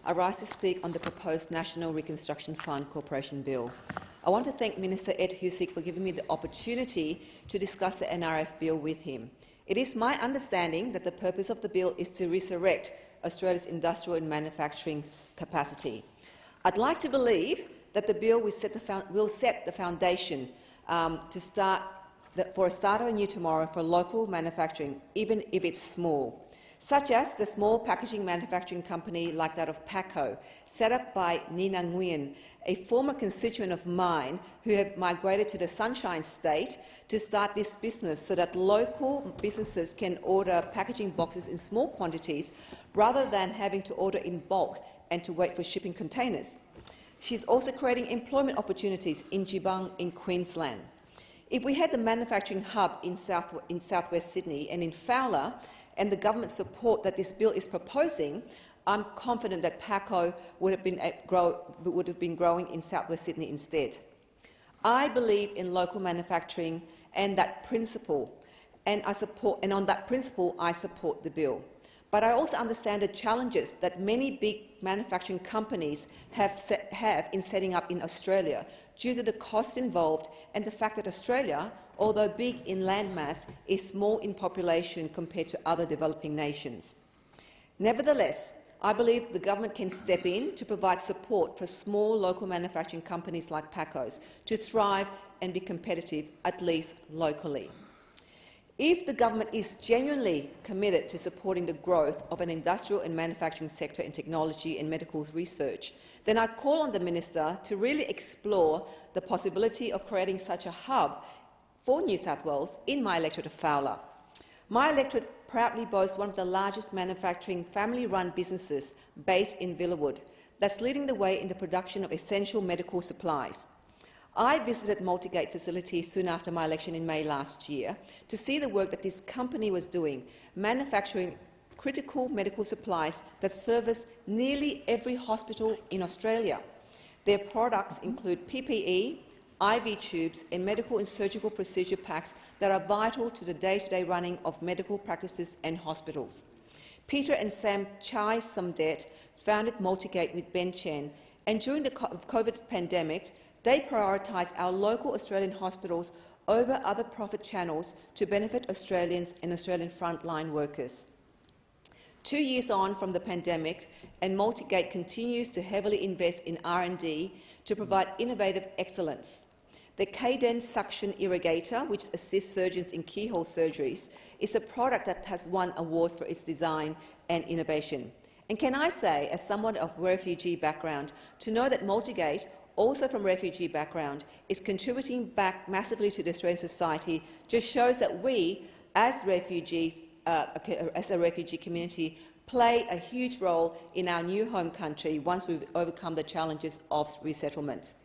I rise to speak on the proposed National Reconstruction Fund Corporation Bill. I want to thank Minister Ed Husic for giving me the opportunity to discuss the NRF bill with him. It is my understanding that the purpose of the bill is to resurrect Australia's industrial and manufacturing capacity. I'd like to believe that the bill will set the foundation for a start of a new tomorrow for local manufacturing, even if it's small, such as the small packaging manufacturing company like that of Paco, set up by Nina Nguyen, a former constituent of mine who have migrated to the Sunshine State to start this business so that local businesses can order packaging boxes in small quantities rather than having to order in bulk and to wait for shipping containers. She's also creating employment opportunities in Geelong in Queensland. If we had the manufacturing hub in southwest Sydney and in Fowler and the government support that this bill is proposing, I'm confident that Paco would have been growing in southwest Sydney instead. I believe in local manufacturing and that principle, and on that principle I support the bill. But I also understand the challenges that many big manufacturing companies have in setting up in Australia due to the costs involved and the fact that Australia, although big in landmass, is small in population compared to other developing nations. Nevertheless, I believe the government can step in to provide support for small local manufacturing companies like Paco's to thrive and be competitive, at least locally. If the government is genuinely committed to supporting the growth of an industrial and manufacturing sector in technology and medical research, then I call on the Minister to really explore the possibility of creating such a hub for New South Wales in my electorate of Fowler. My electorate proudly boasts one of the largest manufacturing family-run businesses based in Villawood that's leading the way in the production of essential medical supplies. I visited Multigate facility soon after my election in May last year to see the work that this company was doing, manufacturing critical medical supplies that service nearly every hospital in Australia. Their products include PPE, IV tubes and medical and surgical procedure packs that are vital to the day-to-day running of medical practices and hospitals. Peter and Sam Chai Sumdet founded Multigate with Ben Chen, and during the COVID pandemic, they prioritised our local Australian hospitals over other profit channels to benefit Australians and Australian frontline workers. 2 years on from the pandemic, and Multigate continues to heavily invest in R&D to provide innovative excellence. The Cadence suction irrigator, which assists surgeons in keyhole surgeries, is a product that has won awards for its design and innovation. And can I say, as someone of refugee background, to know that Multigate, also from refugee background, is contributing back massively to the Australian society just shows that we, as refugees, as a refugee community, play a huge role in our new home country once we've overcome the challenges of resettlement.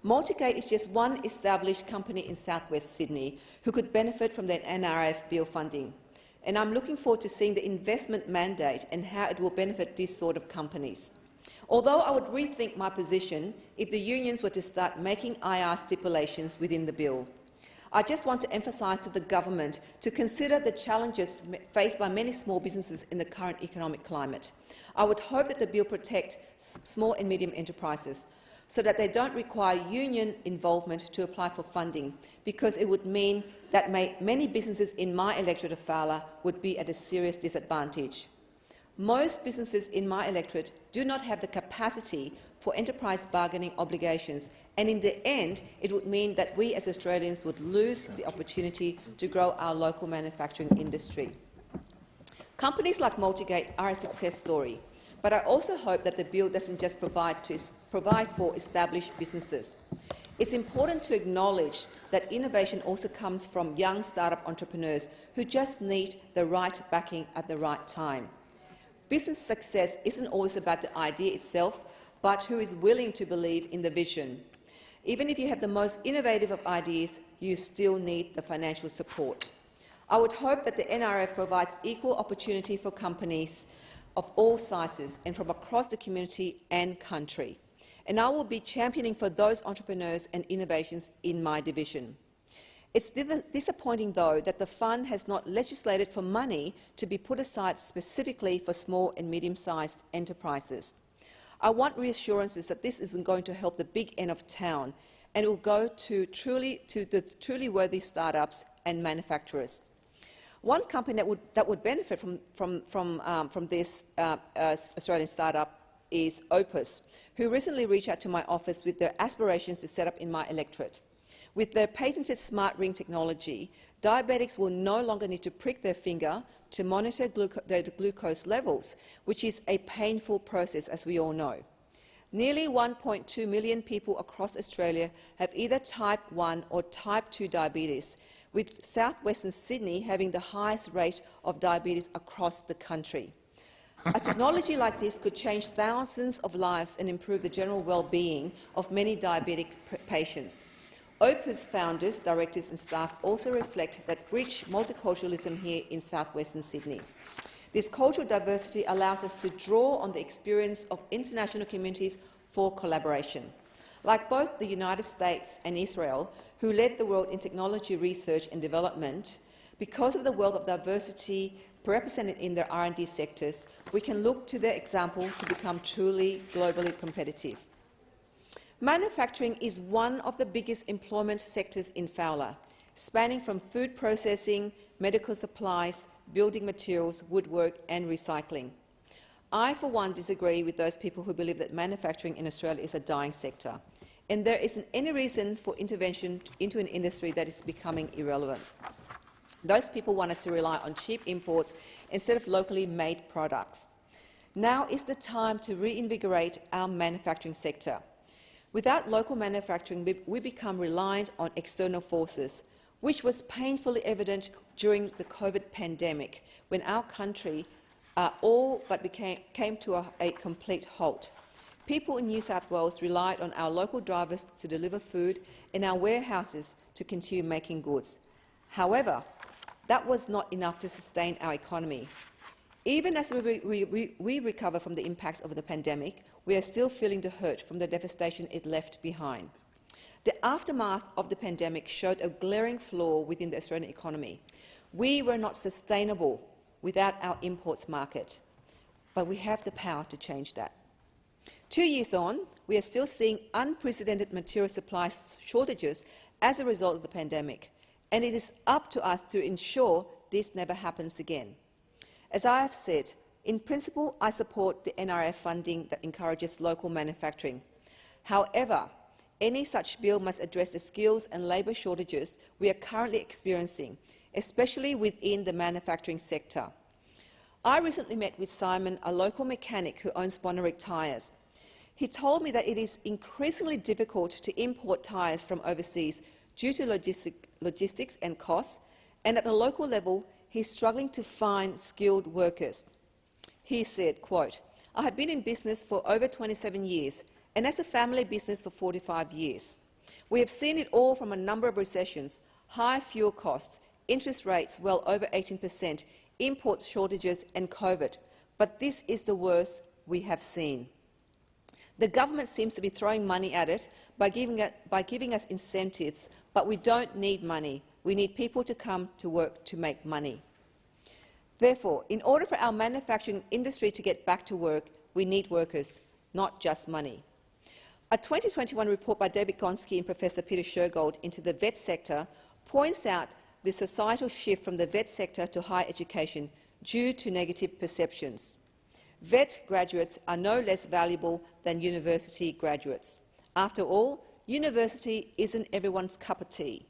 Multigate is just one established company in southwest Sydney who could benefit from the NRF bill funding, and I'm looking forward to seeing the investment mandate and how it will benefit these sort of companies. Although I would rethink my position if the unions were to start making IR stipulations within the bill. I just want to emphasise to the government to consider the challenges faced by many small businesses in the current economic climate. I would hope that the bill protects small and medium enterprises so that they don't require union involvement to apply for funding, because it would mean that many businesses in my electorate of Fowler would be at a serious disadvantage. Most businesses in my electorate do not have the capacity for enterprise bargaining obligations, and in the end it would mean that we as Australians would lose the opportunity to grow our local manufacturing industry. Companies like Multigate are a success story, but I also hope that the bill doesn't just provide for established businesses. It's important to acknowledge that innovation also comes from young startup entrepreneurs who just need the right backing at the right time. Business success isn't always about the idea itself, but who is willing to believe in the vision. Even if you have the most innovative of ideas, you still need the financial support. I would hope that the NRF provides equal opportunity for companies of all sizes and from across the community and country. And I will be championing for those entrepreneurs and innovations in my division. It's disappointing, though, that the fund has not legislated for money to be put aside specifically for small and medium-sized enterprises. I want reassurances that this isn't going to help the big end of town, and it will go to the truly worthy startups and manufacturers. One company that would benefit from this Australian startup is Opus, who recently reached out to my office with their aspirations to set up in my electorate. With their patented smart ring technology, diabetics will no longer need to prick their finger to monitor their glucose levels, which is a painful process, as we all know. Nearly 1.2 million people across Australia have either type 1 or type 2 diabetes, with southwestern Sydney having the highest rate of diabetes across the country. A technology like this could change thousands of lives and improve the general well-being of many diabetic patients. Opus founders, directors and staff also reflect that rich multiculturalism here in southwestern Sydney. This cultural diversity allows us to draw on the experience of international communities for collaboration. Like both the United States and Israel, who led the world in technology research and development, because of the wealth of diversity represented in their R&D sectors, we can look to their example to become truly globally competitive. Manufacturing is one of the biggest employment sectors in Fowler, spanning from food processing, medical supplies, building materials, woodwork and recycling. I, for one, disagree with those people who believe that manufacturing in Australia is a dying sector, and there isn't any reason for intervention into an industry that is becoming irrelevant. Those people want us to rely on cheap imports instead of locally made products. Now is the time to reinvigorate our manufacturing sector. Without local manufacturing, we become reliant on external forces, which was painfully evident during the COVID pandemic, when our country all but came to a complete halt. People in New South Wales relied on our local drivers to deliver food and our warehouses to continue making goods. However, that was not enough to sustain our economy. Even as we recover from the impacts of the pandemic, we are still feeling the hurt from the devastation it left behind. The aftermath of the pandemic showed a glaring flaw within the Australian economy. We were not sustainable without our imports market, but we have the power to change that. 2 years on, we are still seeing unprecedented material supply shortages as a result of the pandemic, and it is up to us to ensure this never happens again. As I have said, in principle, I support the NRF funding that encourages local manufacturing. However, any such bill must address the skills and labour shortages we are currently experiencing, especially within the manufacturing sector. I recently met with Simon, a local mechanic who owns Bonerick Tyres. He told me that it is increasingly difficult to import tyres from overseas due to logistics and costs, and at the local level, he's struggling to find skilled workers. He said, quote, "I have been in business for over 27 years and as a family business for 45 years. We have seen it all from a number of recessions, high fuel costs, interest rates well over 18%, import shortages and COVID, but this is the worst we have seen. The government seems to be throwing money at it by giving us incentives, but we don't need money. We need people to come to work to make money. Therefore, in order for our manufacturing industry to get back to work, we need workers, not just money." A 2021 report by David Gonski and Professor Peter Shergold into the vet sector points out the societal shift from the vet sector to higher education due to negative perceptions. Vet graduates are no less valuable than university graduates. After all, university isn't everyone's cup of tea.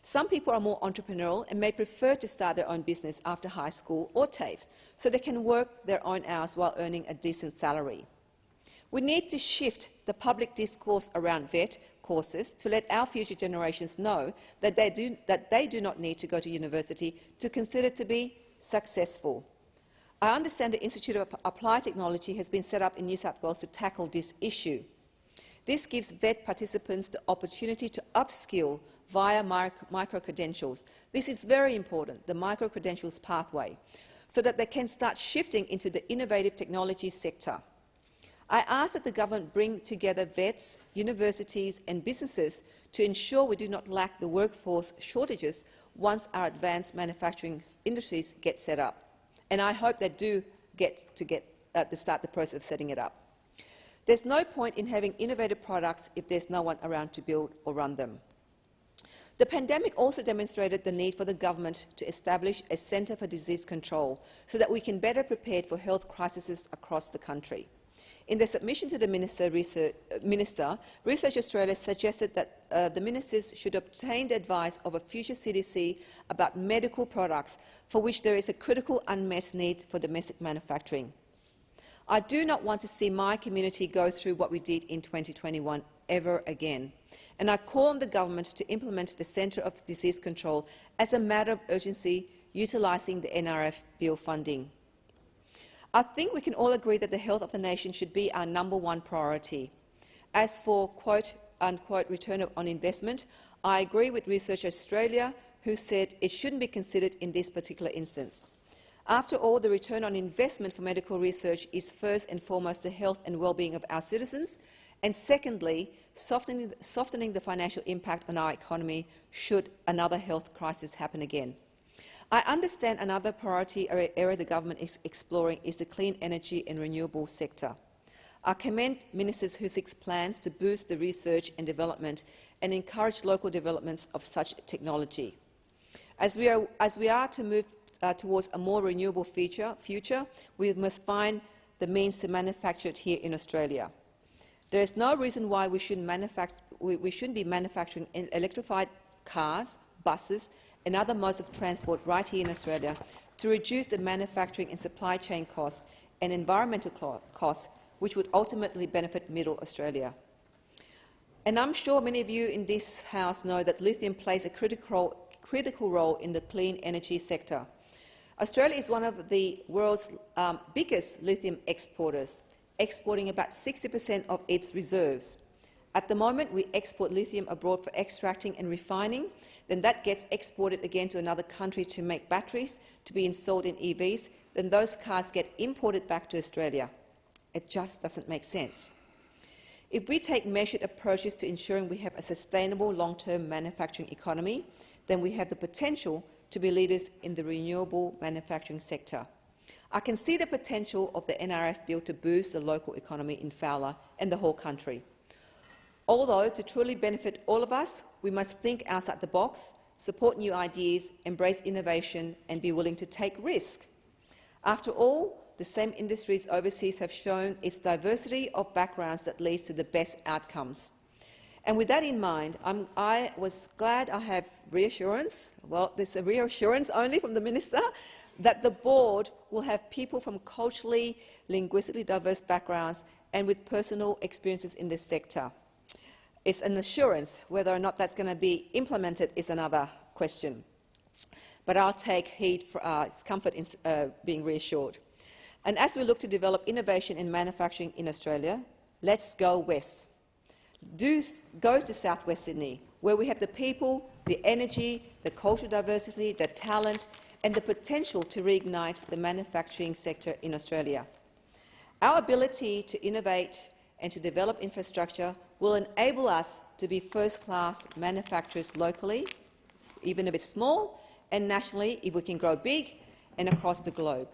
Some people are more entrepreneurial and may prefer to start their own business after high school or TAFE, so they can work their own hours while earning a decent salary. We need to shift the public discourse around vet courses to let our future generations know that they do not need to go to university to consider to be successful. I understand the Institute of Applied Technology has been set up in New South Wales to tackle this issue. This gives vet participants the opportunity to upskill via micro-credentials. This is very important, the micro-credentials pathway, so that they can start shifting into the innovative technology sector. I ask that the government bring together vets, universities and businesses to ensure we do not lack the workforce shortages once our advanced manufacturing industries get set up. And I hope they do get to start the process of setting it up. There's no point in having innovative products if there's no one around to build or run them. The pandemic also demonstrated the need for the government to establish a Centre for Disease Control so that we can better prepare for health crises across the country. In their submission to the Minister, Research Australia suggested that the ministers should obtain the advice of a future CDC about medical products for which there is a critical unmet need for domestic manufacturing. I do not want to see my community go through what we did in 2021 ever again, and I call on the government to implement the Centre of Disease Control as a matter of urgency, utilising the NRF bill funding. I think we can all agree that the health of the nation should be our #1 priority. As for quote-unquote return on investment, I agree with Research Australia, who said it shouldn't be considered in this particular instance. After all, the return on investment for medical research is first and foremost the health and well-being of our citizens, and secondly, softening the financial impact on our economy should another health crisis happen again. I understand another priority area the government is exploring is the clean energy and renewable sector. I commend ministers who seek plans to boost the research and development and encourage local developments of such technology. As we are to move towards a more renewable future, we must find the means to manufacture it here in Australia. There is no reason why we shouldn't be manufacturing electrified cars, buses and other modes of transport right here in Australia to reduce the manufacturing and supply chain costs and environmental costs, which would ultimately benefit Middle Australia. And I'm sure many of you in this House know that lithium plays a critical role in the clean energy sector. Australia is one of the world's biggest lithium exporters, exporting about 60% of its reserves. At the moment, we export lithium abroad for extracting and refining, then that gets exported again to another country to make batteries to be installed in EVs, then those cars get imported back to Australia. It just doesn't make sense. If we take measured approaches to ensuring we have a sustainable long-term manufacturing economy, then we have the potential to be leaders in the renewable manufacturing sector. I can see the potential of the NRF bill to boost the local economy in Fowler and the whole country. Although, to truly benefit all of us, we must think outside the box, support new ideas, embrace innovation and be willing to take risk. After all, the same industries overseas have shown its diversity of backgrounds that leads to the best outcomes. And with that in mind, I was glad I have reassurance, well, there's a reassurance only from the Minister, that the board will have people from culturally, linguistically diverse backgrounds and with personal experiences in this sector. It's an assurance. Whether or not that's going to be implemented is another question. But I'll take heed for comfort in being reassured. And as we look to develop innovation in manufacturing in Australia, let's go west. Go to southwest Sydney, where we have the people, the energy, the cultural diversity, the talent and the potential to reignite the manufacturing sector in Australia. Our ability to innovate and to develop infrastructure will enable us to be first-class manufacturers locally, even if it's small, and nationally if we can grow big and across the globe.